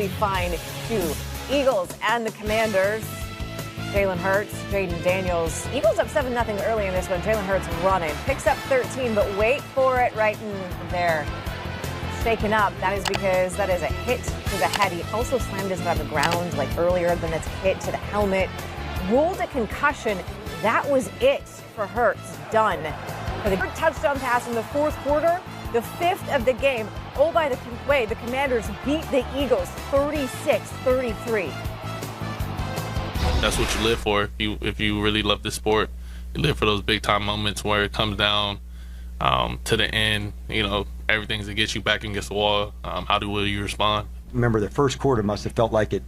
we find two Eagles and the Commanders. Jalen Hurts, Jaden Daniels. Eagles up 7-0 early in this one. Jalen Hurts running. Picks up 13, but wait for it right in there. Shaken up. That is because that is a hit to the head. He also slammed his head on the ground like earlier, then it's hit to the helmet. Ruled a concussion. That was it for Hurts. Done. For the touchdown pass in the fourth quarter, the fifth of the game. Oh, by the way, the Commanders beat the Eagles 36-33. That's what you live for. If you really love the sport, you live for those big time moments where it comes down to the end. You know, everything's to get you back against the wall. Will you respond? Remember, the first quarter must have felt like it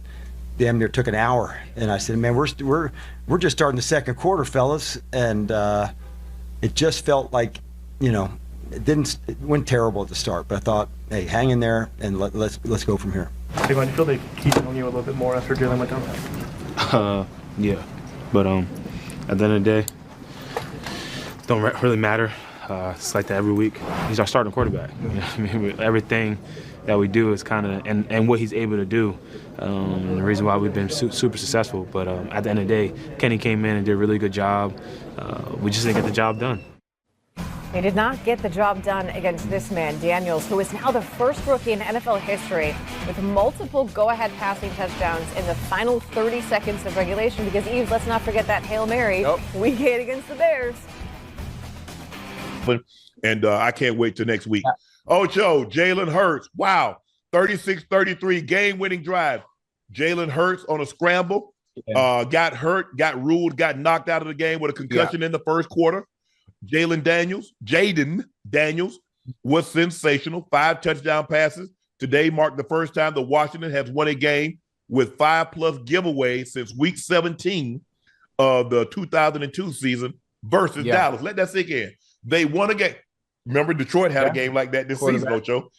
damn near took an hour, and I said, "Man, we're just starting the second quarter, fellas," and it just felt like, you know, it went terrible at the start. But I thought, hey, hang in there and let's go from here. Hey, do you feel they keep on you a little bit more after Jalen went down? Yeah, but at the end of the day, don't really matter. It's like that every week. He's our starting quarterback. You know what I mean? Everything that we do is kind of and what he's able to do. And the reason why we've been super successful. But at the end of the day, Kenny came in and did a really good job. We just didn't get the job done. They did not get the job done against this man, Daniels, who is now the first rookie in NFL history with multiple go-ahead passing touchdowns in the final 30 seconds of regulation. Because, Yves, let's not forget that Hail Mary week 8 against the Bears. And I can't wait till next week. Ocho, Jalen Hurts, wow, 36-33 game-winning drive. Jalen Hurts on a scramble, got hurt, got ruled, got knocked out of the game with a concussion in the first quarter. Jaden Daniels was sensational. 5 touchdown passes. Today marked the first time that Washington has won a game with 5+ giveaways since week 17 of the 2002 season versus Dallas. Let that sink in. They won a game. Remember, Detroit had a game like that this season, Ocho.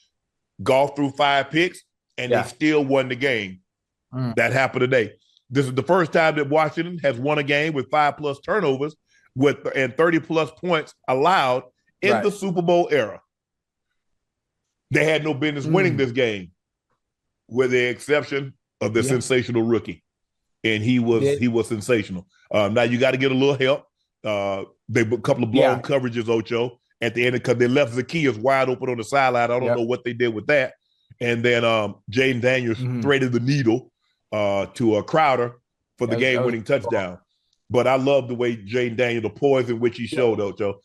Golf through 5 picks, and they still won the game. That happened today. This is the first time that Washington has won a game with 5+ turnovers and 30+ points allowed in the Super Bowl era. They had no business winning this game, with the exception of the sensational rookie, and he was sensational. Now you got to get a little help. They a couple of blown coverages, Ocho, at the end because they left Zacchaeus wide open on the sideline. I don't know what they did with that. And then Jaden Daniels threaded the needle to a Crowder for the game-winning touchdown. But I love the way Jaden Daniels, the poise in which he showed, Ocho,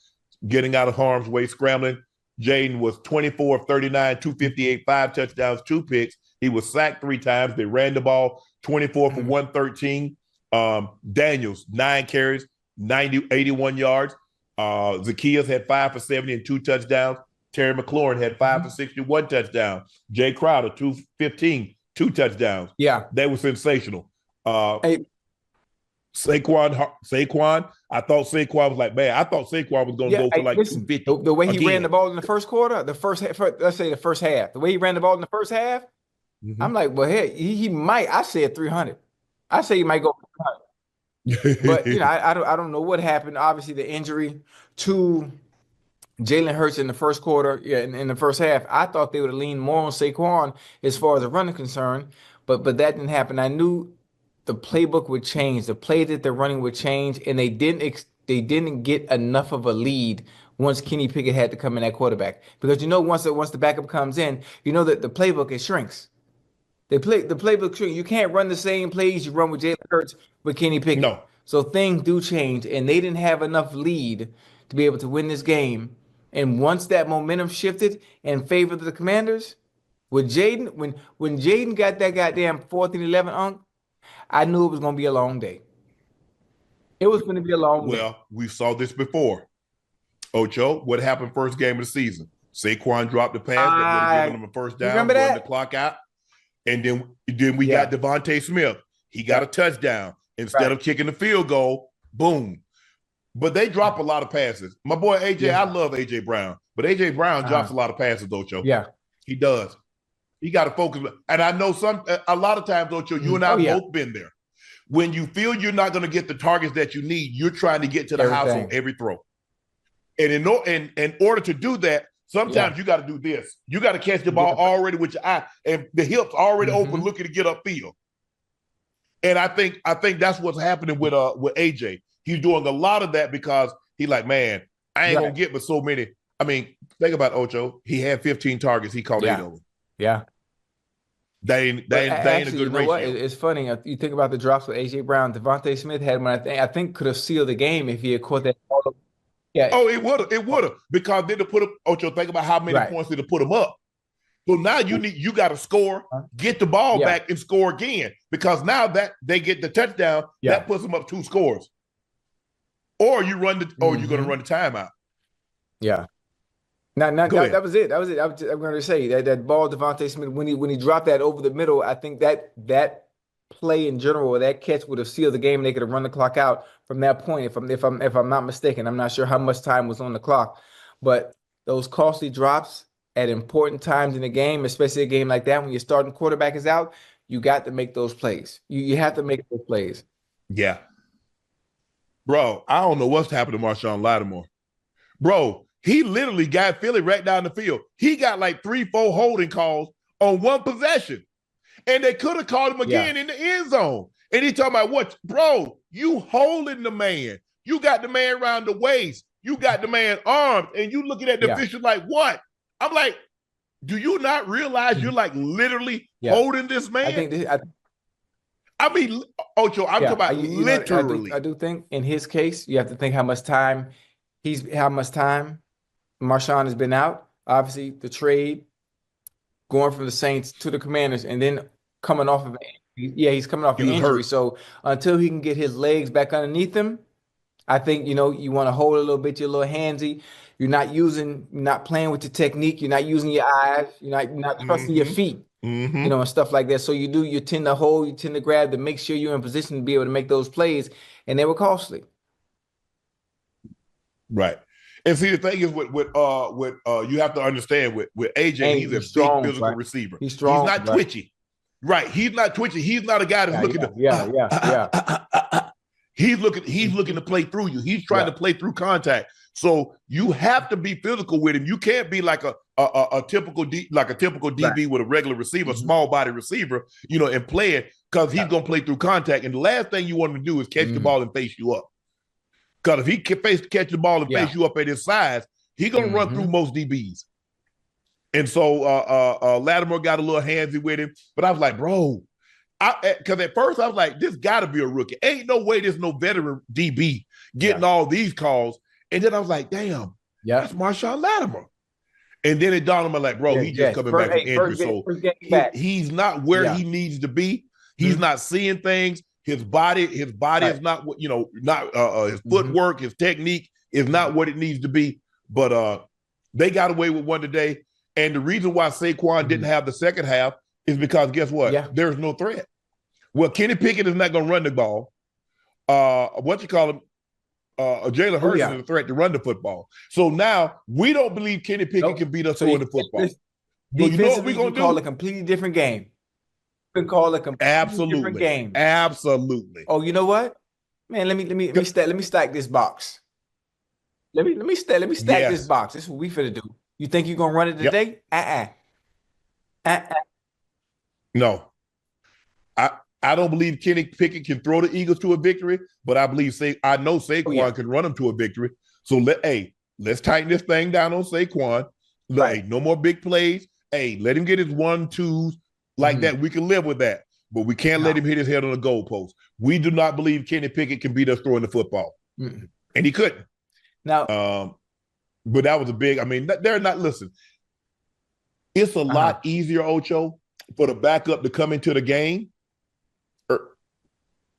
getting out of harm's way, scrambling. Jaden was 24 of 39, 258, 5 touchdowns, 2 picks. He was sacked 3 times. They ran the ball 24 for 113. Daniels, 9 carries, 81 yards. Zacchaeus had 5 for 70 and 2 touchdowns. Terry McLaurin had 5 for 61 touchdowns. Jay Crowder, 215, 2 touchdowns. Yeah. They were sensational. Saquon, I thought Saquon was like, man, I thought Saquon was going to go for like 250. The way he ran the ball in the first quarter, let's say the first half, the way he ran the ball in the first half, I'm like, well, hey, he might. I said 300. I say he might go 300. But, you know, I don't know what happened. Obviously, the injury to Jalen Hurts in the first quarter, in the first half, I thought they would have leaned more on Saquon as far as the running concern, but that didn't happen. I knew the playbook would change, the play that they're running would change, and they didn't get enough of a lead once Kenny Pickett had to come in at quarterback. Because you know, once the backup comes in, you know that the playbook shrinks. The playbook shrinks. You can't run the same plays you run with Jalen Hurts with Kenny Pickett. No. So things do change, and they didn't have enough lead to be able to win this game. And once that momentum shifted in favor of the Commanders, with Jaden, when Jaden got that goddamn 4th and 11, I knew it was going to be a long day. It was going to be a long day. Well, we saw this before. Ocho, what happened first game of the season? Saquon dropped the pass that would have given him a first down, run the clock out. And then we got Devontae Smith. He got a touchdown. Instead of kicking the field goal, boom. But they drop a lot of passes. My boy AJ, I love AJ Brown, but AJ Brown drops a lot of passes, Ocho. Yeah, he does. He got to focus. And I know a lot of times, Ocho, you and I have both been there. When you feel you're not going to get the targets that you need, you're trying to get to the house on every throw. And in order to do that, Sometimes you got to do this. You got to catch the ball already with your eye, and the hips already open, looking to get upfield. And I think that's what's happening with AJ. He's doing a lot of that because he's like, man, I ain't gonna get but so many. I mean, think about Ocho. He had 15 targets. He caught 8 of them. Yeah. That ain't a good ratio. What? It's funny. You think about the drops with AJ Brown. Devontae Smith had one. I think could have sealed the game if he had caught that ball. Yeah. Oh, it would have because then to put him. Ocho, think about how many points did to put him up. So now you got to score, get the ball back, and score again because now that they get the touchdown, that puts them up 2 scores. Or you run you're going to run the timeout. Yeah. That was it. I'm going to say that ball, Devontae Smith, when he dropped that over the middle, I think that play in general, that catch would have sealed the game, and they could have run the clock out from that point. If I'm not mistaken, I'm not sure how much time was on the clock, but those costly drops at important times in the game, especially a game like that when your starting quarterback is out, you got to make those plays. You have to make those plays. Yeah. Bro, I don't know what's happened to Marshawn Lattimore. Bro, he literally got Philly right down the field. He got like 3-4 holding calls on one possession. And they could have called him again in the end zone. And he talking about what? Bro, you holding the man. You got the man around the waist. You got the man armed. And you looking at the official like, what? I'm like, do you not realize you're like literally holding this man? I mean, Ocho, I'm talking about literally. I do think in his case, you have to think how much time Marshawn has been out. Obviously, the trade, going from the Saints to the Commanders, and then coming off of he's coming off an injury. So until he can get his legs back underneath him, I think you want to hold a little bit, you're a little handsy. You're not playing with your technique. You're not using your eyes. You're not trusting your feet. And stuff like that. So you tend to hold, you tend to grab to make sure you're in position to be able to make those plays, and they were costly. Right. And see, the thing is with you have to understand with AJ, he's a strong, big physical receiver. He's strong. He's not twitchy. Right. He's not twitchy. He's not a guy that's looking to He's looking to play through you. He's trying to play through contact. So you have to be physical with him. You can't be like a typical DB with a regular receiver, small body receiver, and play it because he's gonna play through contact. And the last thing you want him to do is catch the ball and face you up. Because if he can catch the ball and face you up at his size, he's gonna run through most DBs. And so Lattimore got a little handsy with him, but I was like, bro, because at first I was like, this got to be a rookie. Ain't no way there's no veteran DB getting all these calls. And then I was like, damn, that's Marshawn Lattimore. And then it dawned on me like, bro, he's just coming back from injury. So he's not where he needs to be. He's not seeing things. His body is not what, his footwork, his technique is not what it needs to be. But they got away with one today. And the reason why Saquon didn't have the second half is because guess what? There's no threat. Well, Kenny Pickett is not going to run the ball. Jalen Hurts is a threat to run the football. So now we don't believe Kenny Pickett can beat us throwing the football. So you know what we're going to do? Call a completely different game. We can call a completely different game. Absolutely. Oh, you know what? Man, let me stack this box. Let me stack this box. This is what we finna do. You think you're gonna run it today? No. I don't believe Kenny Pickett can throw the Eagles to a victory, but I know Saquon can run them to a victory. So let's tighten this thing down on Saquon. Hey, no more big plays. Hey, let him get his 1-2s like that. We can live with that, but we can't let him hit his head on the goalpost. We do not believe Kenny Pickett can beat us throwing the football, and he couldn't. Now, but that was a big. I mean, they're not. Listen, it's a lot easier, Ocho, for the backup to come into the game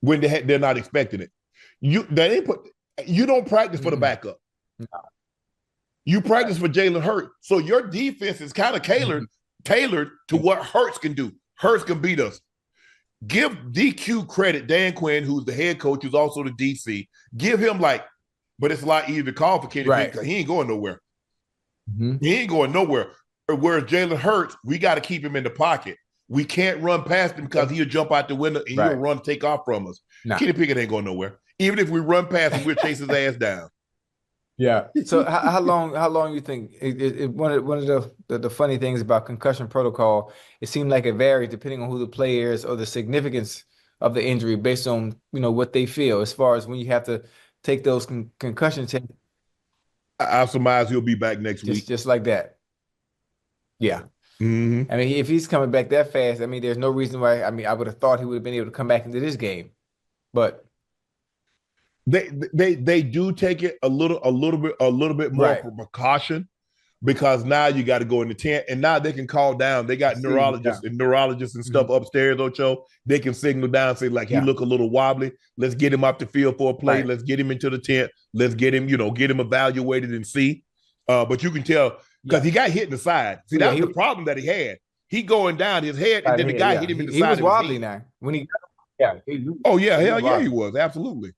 when they're not expecting it. You don't practice for the backup. No. You practice for Jalen Hurts. So your defense is kind of tailored to what Hurts can do. Hurts can beat us. Give DQ credit, Dan Quinn, who's the head coach, who's also the DC. Give him but it's a lot easier to call for Kenny Pickett because he ain't going nowhere. He ain't going nowhere. Whereas Jalen Hurts, we got to keep him in the pocket. We can't run past him because he'll jump out the window and he'll run, take off from us. Kenny Pickett ain't going nowhere. Even if we run past him, we'll chase his ass down. Yeah. So how long you think one of the funny things about concussion protocol, it seemed like it varies depending on who the player is or the significance of the injury based on, what they feel as far as when you have to take those concussion tests. I surmise he'll be back next week. Just like that. Yeah. Mm-hmm. I mean, if he's coming back that fast, I mean, there's no reason why. I mean, I would have thought he would have been able to come back into this game, but they do take it a little bit more Right. for precaution, because now you got to go in the tent, and now they can call down. They got neurologists and stuff upstairs, Ocho. They can signal down, say like, he look a little wobbly. Let's get him off the field for a play. Right. Let's get him into the tent. Let's get him, get him evaluated and see. But you can tell because he got hit in the side. See, that was the problem that he had. He going down his head, and then the guy hit him in the side. He was of his wobbly head. now. When he Oh yeah, hell yeah, wobbly. he was absolutely.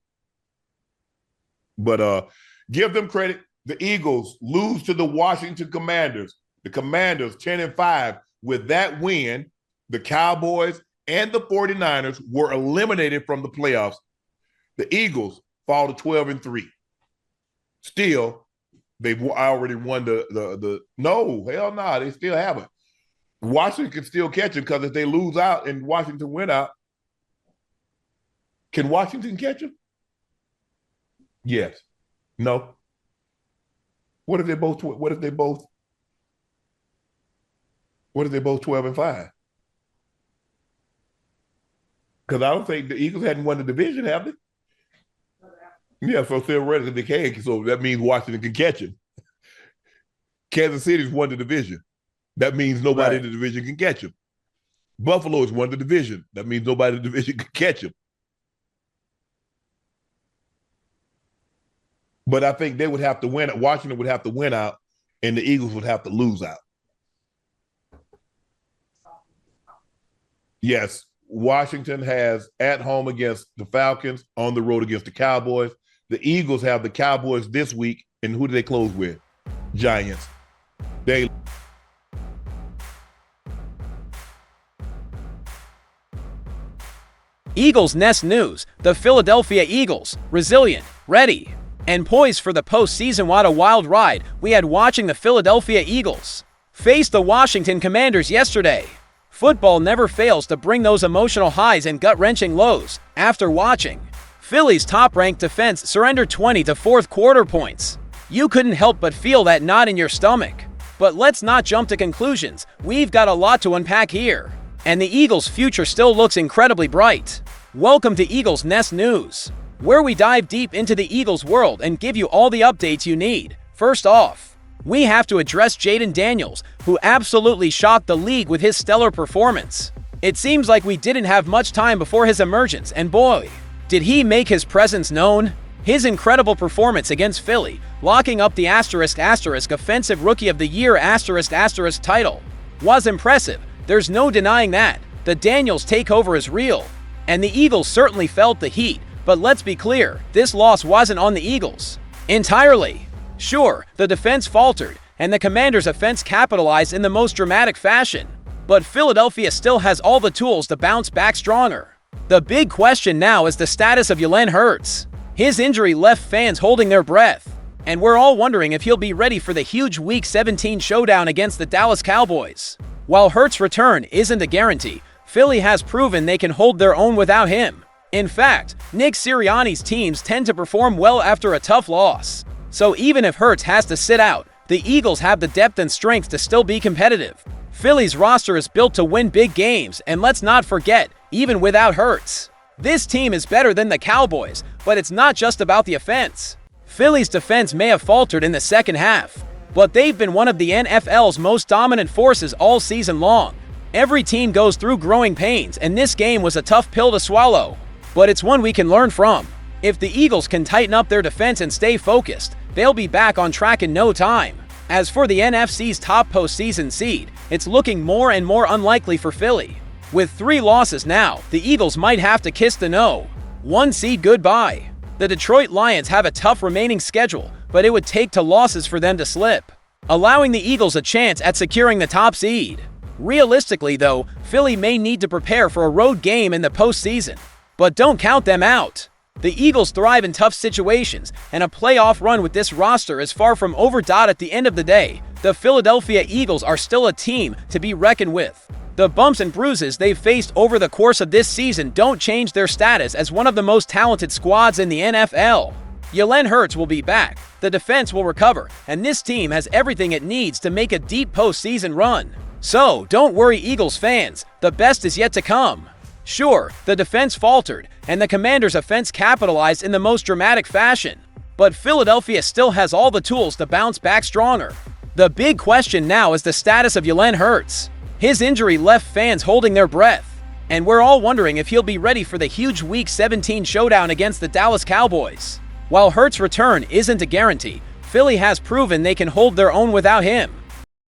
But give them credit. The Eagles lose to the Washington Commanders. The Commanders 10-5. With that win, the Cowboys and the 49ers were eliminated from the playoffs. The Eagles fall to 12-3. Still, they've already won the no, hell no, they still haven't. Washington can still catch them, because if they lose out and Washington win out, can Washington catch them? Yes. No. What if they both 12-5? Because I don't think the Eagles hadn't won the division, have they? Yeah, so theoretically they can. So that means Washington can catch him. Kansas City's won the division. That means nobody in the division can catch him. Buffalo has won the division. That means nobody in the division can catch him. But I think they would have to win. Washington would have to win out, and the Eagles would have to lose out. Yes, Washington has at home against the Falcons, on the road against the Cowboys. The Eagles have the Cowboys this week, and who do they close with? Giants. Eagles Nest News. The Philadelphia Eagles, resilient, ready, and poised for the postseason. What a wild ride we had watching the Philadelphia Eagles face the Washington Commanders yesterday. Football never fails to bring those emotional highs and gut-wrenching lows. After watching Philly's top-ranked defense surrender 20 to fourth quarter points, you couldn't help but feel that knot in your stomach. But let's not jump to conclusions. We've got a lot to unpack here, and the Eagles' future still looks incredibly bright. Welcome to Eagles Nest News, where we dive deep into the Eagles world and give you all the updates you need. First off, we have to address Jaden Daniels, who absolutely shocked the league with his stellar performance. It seems like we didn't have much time before his emergence, and boy, did he make his presence known. His incredible performance against Philly, locking up the *** Offensive Rookie of the Year *** title, was impressive. There's no denying that. The Daniels takeover is real, and the Eagles certainly felt the heat. But let's be clear, this loss wasn't on the Eagles entirely. Sure, the defense faltered, and the Commanders' offense capitalized in the most dramatic fashion. But Philadelphia still has all the tools to bounce back stronger. The big question now is the status of Jalen Hurts. His injury left fans holding their breath, and we're all wondering if he'll be ready for the huge Week 17 showdown against the Dallas Cowboys. While Hurts' return isn't a guarantee, Philly has proven they can hold their own without him. In fact, Nick Sirianni's teams tend to perform well after a tough loss. So even if Hurts has to sit out, the Eagles have the depth and strength to still be competitive. Philly's roster is built to win big games, and let's not forget, even without Hurts, this team is better than the Cowboys, but it's not just about the offense. Philly's defense may have faltered in the second half, but they've been one of the NFL's most dominant forces all season long. Every team goes through growing pains, and this game was a tough pill to swallow, but it's one we can learn from. If the Eagles can tighten up their defense and stay focused, they'll be back on track in no time. As for the NFC's top postseason seed, it's looking more and more unlikely for Philly. With 3 losses now, the Eagles might have to kiss the #1 seed goodbye. The Detroit Lions have a tough remaining schedule, but it would take 2 losses for them to slip, allowing the Eagles a chance at securing the top seed. Realistically, though, Philly may need to prepare for a road game in the postseason. But don't count them out. The Eagles thrive in tough situations, and a playoff run with this roster is far from over. At the end of the day, the Philadelphia Eagles are still a team to be reckoned with. The bumps and bruises they've faced over the course of this season don't change their status as one of the most talented squads in the NFL. Jalen Hurts will be back, the defense will recover, and this team has everything it needs to make a deep postseason run. So, don't worry, Eagles fans, the best is yet to come. Sure, the defense faltered, and the Commanders' offense capitalized in the most dramatic fashion. But Philadelphia still has all the tools to bounce back stronger. The big question now is the status of Jalen Hurts. His injury left fans holding their breath, and we're all wondering if he'll be ready for the huge Week 17 showdown against the Dallas Cowboys. While Hurts' return isn't a guarantee, Philly has proven they can hold their own without him.